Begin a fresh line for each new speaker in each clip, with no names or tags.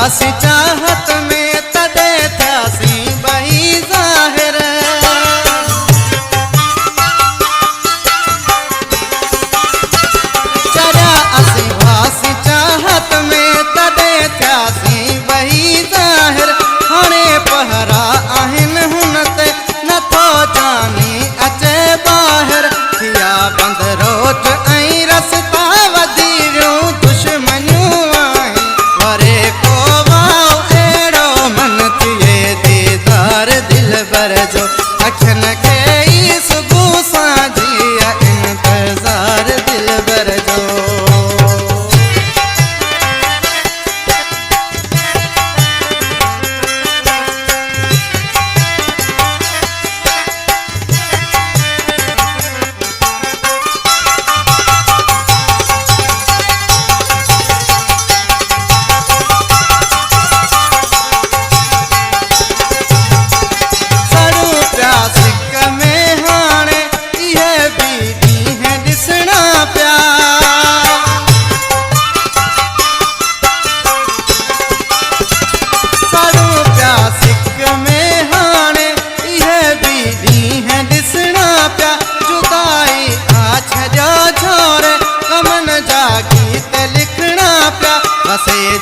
पियासी चाहत में तदे थियासी बही ज़ाहिर। चढ़िया असी वासी चाहत में तदे थियासी बही ज़ाहिर। हाणे पहरा आहिन हुन ते नथो जानी अचे ॿाहिर। थिया बंद रोट ऐं रस्ता वधी वियूं दुश्मनियूं आहिनि। वरे को वाओ अहिड़ो मन थिए दीदार दिलबर जो। अखियुनि खे ई सुबुह सां जिया इंतज़ार दिलबर जो।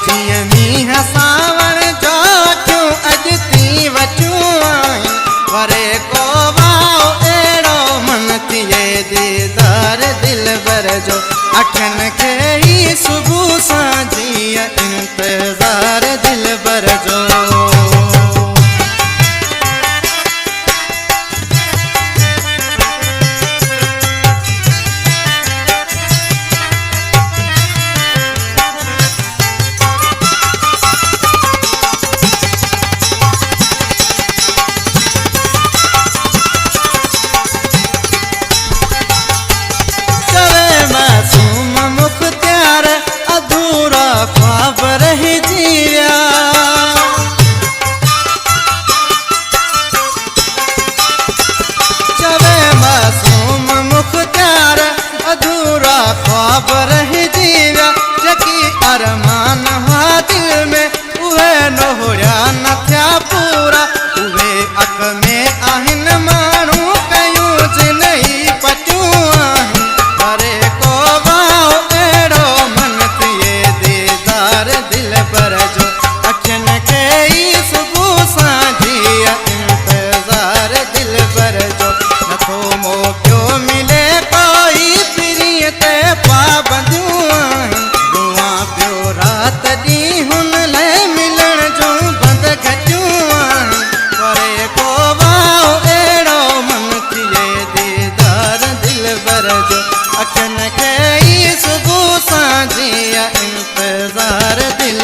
जीअं मींहं सावण जो अखियूं अॼु थी वचूं आहिनि। वरे को वाओ अहिड़ो मन थिए दीदार दिलबर जो। अखियुनि खे ई सुबुह सां जिया इंतज़ार दिलबर जो। ख्वाब रही जीवा जकी अरमान हा दिल में उहे नोहरिया न थिया पूरा। उहे अख में आहिन माण्हू कयूं जिनई पचूं आहिनि। वरे को वाओ अहिड़ो मन थिए दीदार दिलबर जो। अखियुनि खे ई सुबुह सां जिया इंतज़ार दिलबर जो। नथो मौक़ो मिले कोई फिरीअ ते पाबंदियूं आहिनि। दुआ पियो रात ॾींहुं हुन लाइ मिलण जूं बंद घटियूं आहिनि। वरे को वाओ अहिड़ो मन थिए दीदार दिलबर जो। अखियुनि खे ई सुबुह सां जिया इंतज़ार दिल